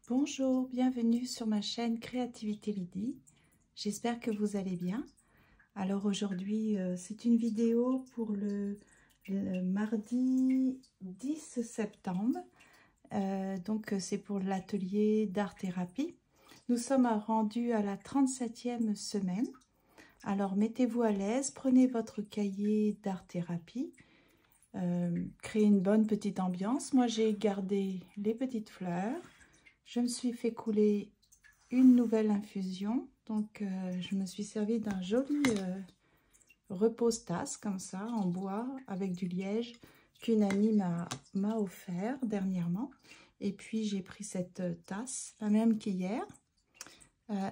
Bonjour, bienvenue sur ma chaîne Créativité Lydie. J'espère que vous allez bien. Alors aujourd'hui, c'est une vidéo pour le mardi 10 septembre. Donc c'est pour l'atelier d'art-thérapie. Nous sommes rendus à la 37e semaine. Alors mettez-vous à l'aise, prenez votre cahier d'art-thérapie. Créez une bonne petite ambiance. Moi j'ai gardé les petites fleurs. Je me suis fait couler une nouvelle infusion. Donc je me suis servi d'un joli repose-tasse comme ça en bois avec du liège qu'une amie m'a offert dernièrement. Et puis j'ai pris cette tasse, la même qu'hier,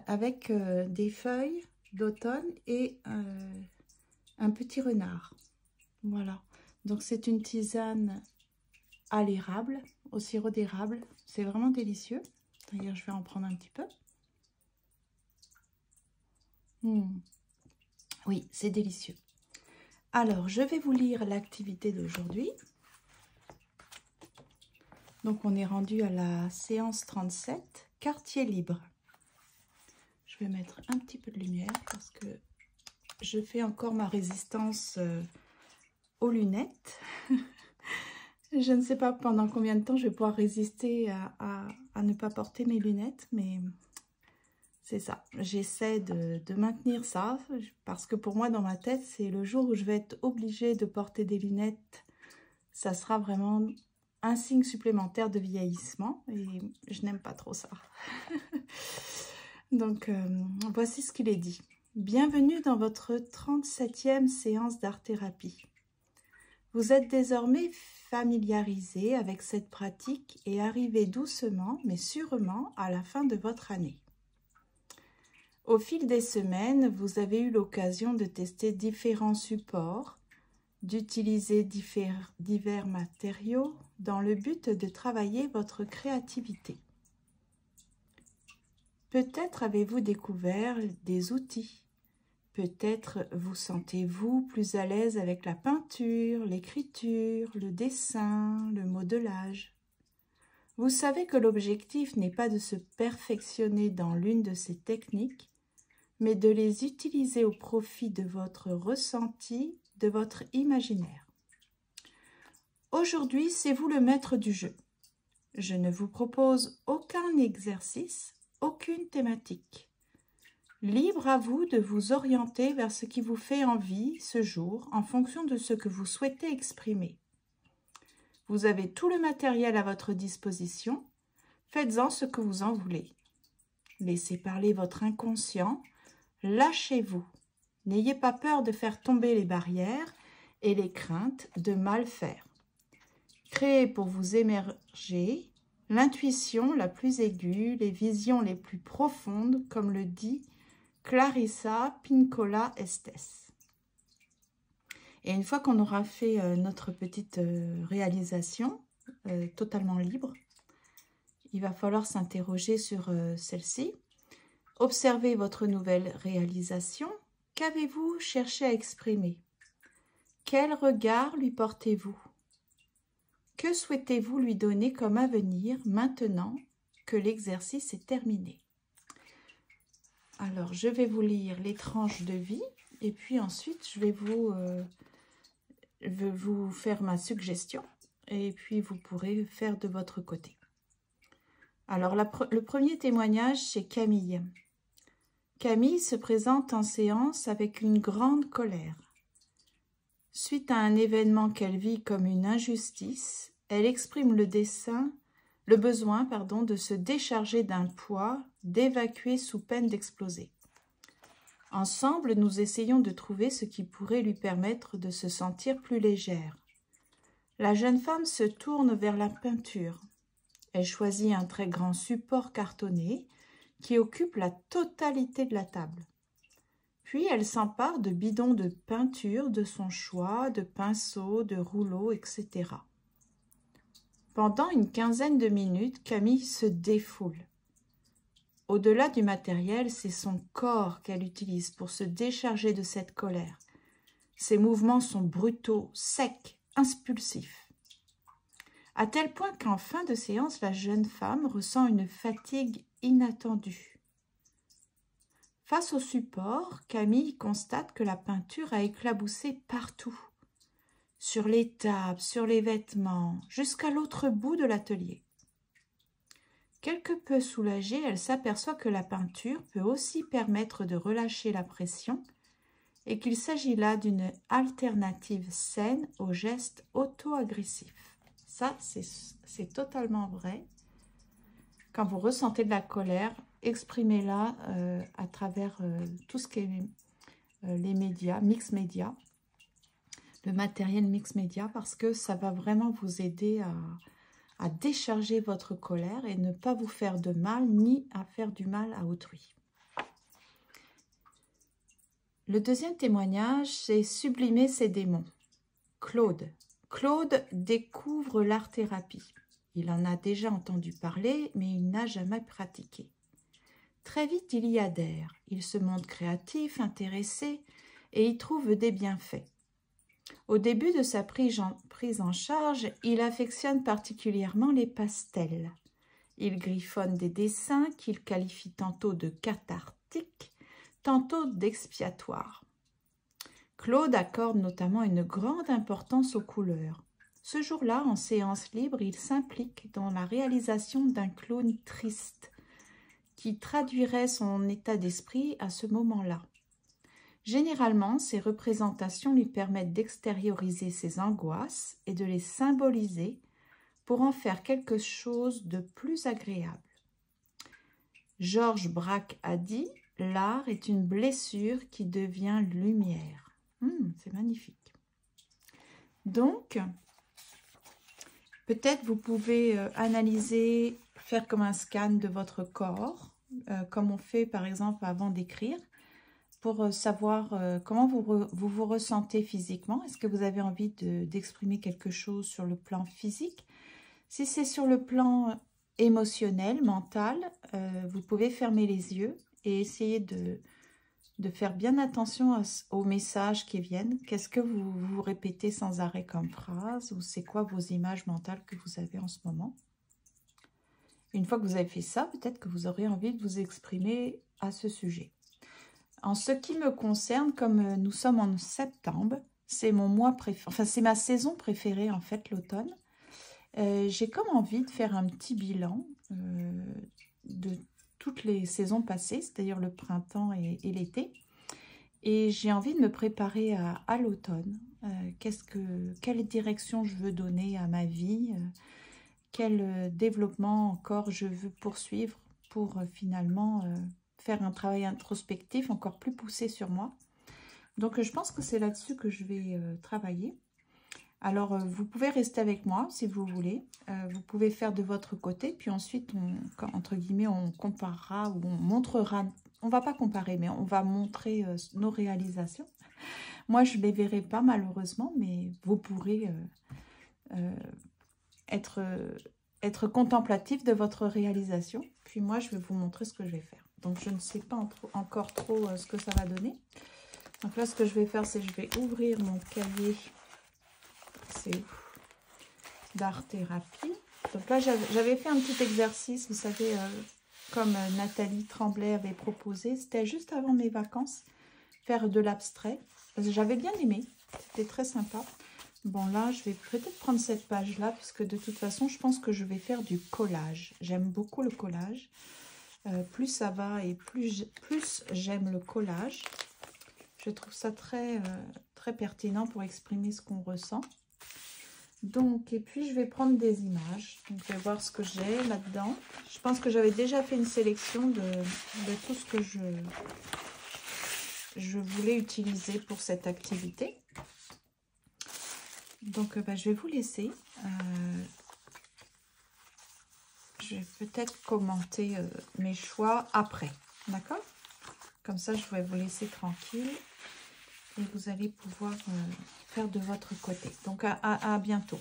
avec des feuilles d'automne et un petit renard. Voilà. Donc c'est une tisane à l'érable, au sirop d'érable. C'est vraiment délicieux. D'ailleurs, je vais en prendre un petit peu. Oui, c'est délicieux. Alors, je vais vous lire l'activité d'aujourd'hui. Donc, on est rendu à la séance 37, quartier libre. Je vais mettre un petit peu de lumière parce que je fais encore ma résistance aux lunettes. Je ne sais pas pendant combien de temps je vais pouvoir résister à ne pas porter mes lunettes, mais c'est ça. J'essaie de maintenir ça parce que pour moi, dans ma tête, c'est le jour où je vais être obligée de porter des lunettes. Ça sera vraiment un signe supplémentaire de vieillissement et je n'aime pas trop ça. Donc, voici ce qu'il est dit. Bienvenue dans votre 37e séance d'art-thérapie. Vous êtes désormais familiarisé avec cette pratique et arrivez doucement mais sûrement à la fin de votre année. Au fil des semaines, vous avez eu l'occasion de tester différents supports, d'utiliser divers matériaux dans le but de travailler votre créativité. Peut-être avez-vous découvert des outils. Peut-être vous sentez-vous plus à l'aise avec la peinture, l'écriture, le dessin, le modelage. Vous savez que l'objectif n'est pas de se perfectionner dans l'une de ces techniques, mais de les utiliser au profit de votre ressenti, de votre imaginaire. Aujourd'hui, c'est vous le maître du jeu. Je ne vous propose aucun exercice, aucune thématique. Libre à vous de vous orienter vers ce qui vous fait envie ce jour en fonction de ce que vous souhaitez exprimer. Vous avez tout le matériel à votre disposition. Faites-en ce que vous en voulez. Laissez parler votre inconscient. Lâchez-vous. N'ayez pas peur de faire tomber les barrières et les craintes de mal faire. Créez pour vous émerger l'intuition la plus aiguë, les visions les plus profondes, comme le dit Clarissa Pinkola Estes. Et une fois qu'on aura fait notre petite réalisation totalement libre, il va falloir s'interroger sur celle-ci. Observez votre nouvelle réalisation. Qu'avez-vous cherché à exprimer? Quel regard lui portez-vous? Que souhaitez-vous lui donner comme avenir maintenant que l'exercice est terminé? Alors, je vais vous lire les tranches de vie et puis ensuite, je vais vous faire ma suggestion et puis vous pourrez faire de votre côté. Alors, le premier témoignage, c'est Camille. Camille se présente en séance avec une grande colère. Suite à un événement qu'elle vit comme une injustice, elle exprime le besoin de se décharger d'un poids, d'évacuer sous peine d'exploser. Ensemble, nous essayons de trouver ce qui pourrait lui permettre de se sentir plus légère. La jeune femme se tourne vers la peinture. Elle choisit un très grand support cartonné qui occupe la totalité de la table. Puis elle s'empare de bidons de peinture de son choix, de pinceaux, de rouleaux, etc. Pendant une quinzaine de minutes, Camille se défoule. Au-delà du matériel, c'est son corps qu'elle utilise pour se décharger de cette colère. Ses mouvements sont brutaux, secs, impulsifs. à tel point qu'en fin de séance, la jeune femme ressent une fatigue inattendue. Face au support, Camille constate que la peinture a éclaboussé partout, sur les tables, sur les vêtements, jusqu'à l'autre bout de l'atelier. Quelque peu soulagée, elle s'aperçoit que la peinture peut aussi permettre de relâcher la pression et qu'il s'agit là d'une alternative saine aux gestes auto-agressifs. Ça, c'est totalement vrai. Quand vous ressentez de la colère, exprimez-la à travers tout ce qui est les médias, mix média, le matériel mix média, parce que ça va vraiment vous aider à décharger votre colère et ne pas vous faire de mal ni à faire du mal à autrui. Le deuxième témoignage, c'est sublimer ses démons. Claude. Claude découvre l'art-thérapie. Il en a déjà entendu parler, mais il n'a jamais pratiqué. Très vite, il y adhère. Il se montre créatif, intéressé et y trouve des bienfaits. Au début de sa prise en charge, il affectionne particulièrement les pastels. Il griffonne des dessins qu'il qualifie tantôt de cathartiques, tantôt d'expiatoires. Claude accorde notamment une grande importance aux couleurs. Ce jour-là, en séance libre, il s'implique dans la réalisation d'un clown triste qui traduirait son état d'esprit à ce moment-là. Généralement, ces représentations lui permettent d'extérioriser ses angoisses et de les symboliser pour en faire quelque chose de plus agréable. Georges Braque a dit « L'art est une blessure qui devient lumière ». C'est magnifique. Donc, peut-être vous pouvez analyser, faire comme un scan de votre corps, comme on fait par exemple avant d'écrire, pour savoir comment vous ressentez physiquement. Est-ce que vous avez envie d'exprimer quelque chose sur le plan physique? Si c'est sur le plan émotionnel, mental, vous pouvez fermer les yeux et essayer de faire bien attention aux messages qui viennent. Qu'est-ce que vous répétez sans arrêt comme phrase, ou c'est quoi vos images mentales que vous avez en ce moment? Une fois que vous avez fait ça, peut-être que vous aurez envie de vous exprimer à ce sujet. En ce qui me concerne, comme nous sommes en septembre, c'est mon mois préféré, enfin c'est ma saison préférée en fait, l'automne. J'ai comme envie de faire un petit bilan de toutes les saisons passées, c'est-à-dire le printemps et l'été. Et j'ai envie de me préparer à l'automne. Quelle direction je veux donner à ma vie, quel développement encore je veux poursuivre pour finalement faire un travail introspectif encore plus poussé sur moi. Donc je pense que c'est là-dessus que je vais travailler. Alors vous pouvez rester avec moi si vous voulez. Vous pouvez faire de votre côté, puis ensuite, entre guillemets, on comparera ou on montrera. On ne va pas comparer, mais on va montrer nos réalisations. Moi, je ne les verrai pas malheureusement, mais vous pourrez être contemplatif de votre réalisation. Puis moi, je vais vous montrer ce que je vais faire. Donc, je ne sais pas encore trop ce que ça va donner. Donc là, ce que je vais faire, c'est que je vais ouvrir mon cahier. C'est d'art-thérapie. Donc là, j'avais fait un petit exercice, vous savez, comme Nathalie Tremblay avait proposé. C'était juste avant mes vacances, faire de l'abstrait. J'avais bien aimé, c'était très sympa. Bon, là, je vais peut-être prendre cette page-là, puisque de toute façon, je pense que je vais faire du collage. J'aime beaucoup le collage. Plus ça va et plus j'aime le collage. Je trouve ça très pertinent pour exprimer ce qu'on ressent. Donc, et puis je vais prendre des images. Donc, je vais voir ce que j'ai là-dedans. Je pense que j'avais déjà fait une sélection de tout ce que je voulais utiliser pour cette activité. Donc, je vais vous laisser. Je vais peut-être commenter mes choix après. D'accord? Comme ça, je vais vous laisser tranquille. Et vous allez pouvoir faire de votre côté. Donc, à bientôt.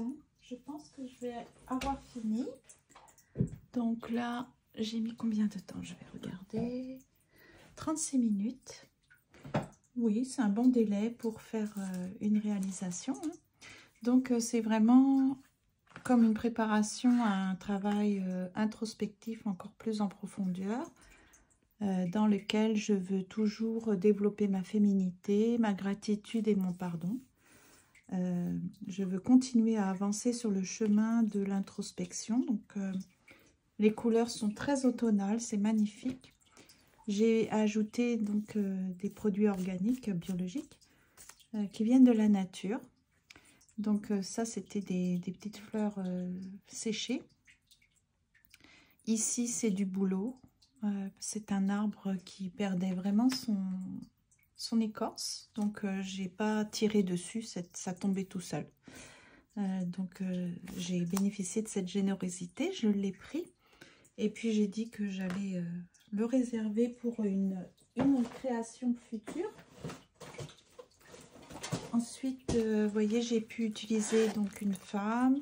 Voilà, je pense que je vais avoir fini. Donc là, j'ai mis combien de temps? Je vais regarder. 36 minutes. Oui, c'est un bon délai pour faire une réalisation. Hein. Donc, c'est vraiment comme une préparation à un travail introspectif encore plus en profondeur, dans lequel je veux toujours développer ma féminité, ma gratitude et mon pardon. Je veux continuer à avancer sur le chemin de l'introspection. Donc, les couleurs sont très automnales, c'est magnifique. J'ai ajouté donc des produits organiques, biologiques, qui viennent de la nature. Donc ça, c'était des petites fleurs séchées. Ici, c'est du bouleau. C'est un arbre qui perdait vraiment son écorce. Donc, j'ai pas tiré dessus, ça tombait tout seul. Donc, j'ai bénéficié de cette générosité. Je l'ai pris. Et puis, j'ai dit que j'allais le réserver pour une création future. Ensuite, vous voyez, j'ai pu utiliser donc une femme.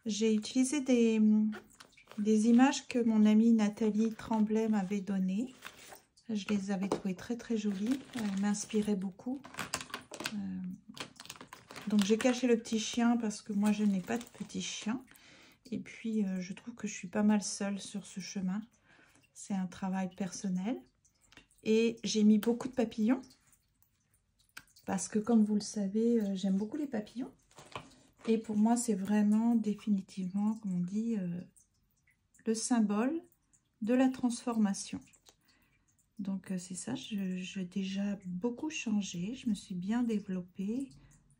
J'ai utilisé des images que mon amie Nathalie Tremblay m'avait données. Je les avais trouvées très très jolies. Elles m'inspiraient beaucoup. Donc j'ai caché le petit chien parce que moi je n'ai pas de petit chien. Et puis je trouve que je suis pas mal seule sur ce chemin. C'est un travail personnel. Et j'ai mis beaucoup de papillons. Parce que comme vous le savez, j'aime beaucoup les papillons. Et pour moi, c'est vraiment définitivement, comme on dit, le symbole de la transformation. Donc c'est ça, j'ai déjà beaucoup changé. Je me suis bien développée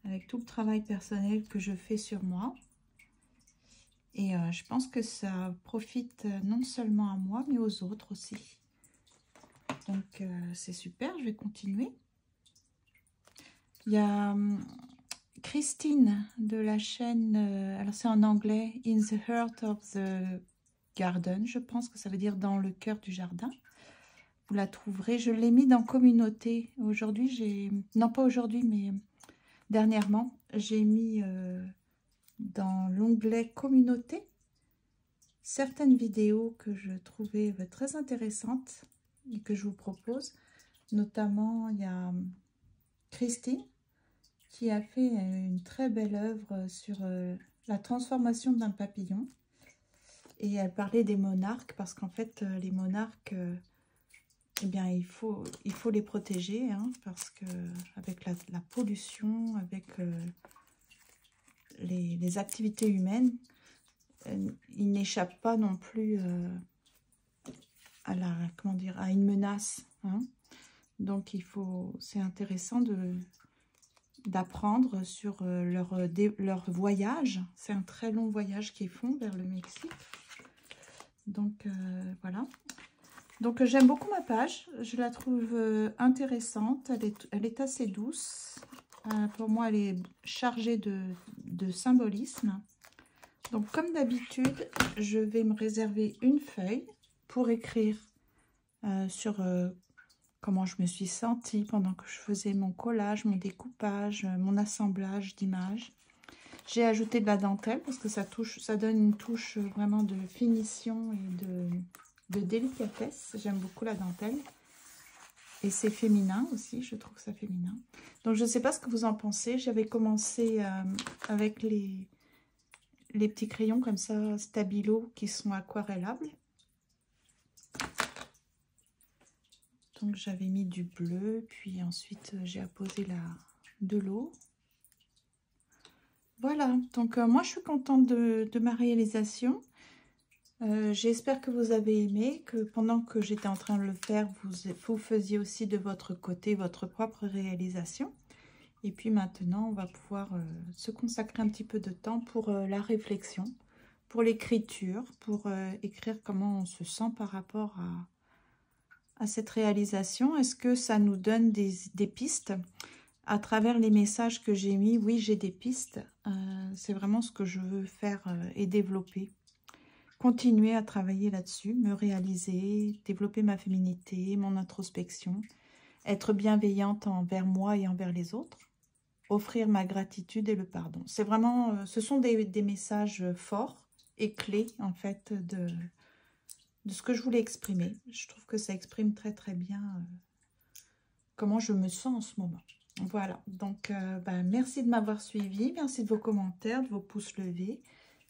avec tout le travail personnel que je fais sur moi. Et je pense que ça profite non seulement à moi, mais aux autres aussi. Donc c'est super, je vais continuer. Il y a Christine de la chaîne, alors c'est en anglais, In the Heart of the Garden, je pense que ça veut dire dans le cœur du jardin. Vous la trouverez, je l'ai mis dans communauté. Aujourd'hui, non pas aujourd'hui, mais dernièrement, j'ai mis dans l'onglet communauté certaines vidéos que je trouvais très intéressantes et que je vous propose. Notamment, il y a Christine qui a fait une très belle œuvre sur la transformation d'un papillon. Et elle parlait des monarques parce qu'en fait, les monarques, eh bien, il faut les protéger hein, parce que avec la pollution, avec les activités humaines, ils n'échappent pas non plus à à une menace. Hein. Donc, c'est intéressant d'apprendre sur leur voyage. C'est un très long voyage qu'ils font vers le Mexique. Donc, voilà. Donc, j'aime beaucoup ma page. Je la trouve intéressante. Elle est assez douce. Pour moi, elle est chargée de symbolisme. Donc, comme d'habitude, je vais me réserver une feuille pour écrire sur comment je me suis sentie pendant que je faisais mon collage, mon découpage, mon assemblage d'images. J'ai ajouté de la dentelle parce que ça donne une touche vraiment de finition et de délicatesse. J'aime beaucoup la dentelle. Et c'est féminin aussi, je trouve ça féminin. Donc, je ne sais pas ce que vous en pensez. J'avais commencé avec les petits crayons comme ça, Stabilo, qui sont aquarellables. Donc, j'avais mis du bleu, puis ensuite, j'ai apposé de l'eau. Voilà, donc moi, je suis contente de ma réalisation. J'espère que vous avez aimé, que pendant que j'étais en train de le faire, vous faisiez aussi de votre côté votre propre réalisation. Et puis maintenant, on va pouvoir se consacrer un petit peu de temps pour la réflexion, pour l'écriture, pour écrire comment on se sent par rapport à cette réalisation. Est-ce que ça nous donne des pistes à travers les messages que j'ai mis? Oui, j'ai des pistes. C'est vraiment ce que je veux faire et développer. Continuer à travailler là-dessus, me réaliser, développer ma féminité, mon introspection, être bienveillante envers moi et envers les autres. offrir ma gratitude et le pardon. C'est vraiment, ce sont des messages forts et clés, en fait, de ce que je voulais exprimer. Je trouve que ça exprime très, très bien comment je me sens en ce moment. Voilà, donc merci de m'avoir suivi, merci de vos commentaires, de vos pouces levés,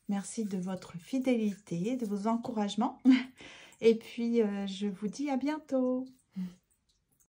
merci de votre fidélité, de vos encouragements. Et puis, je vous dis à bientôt.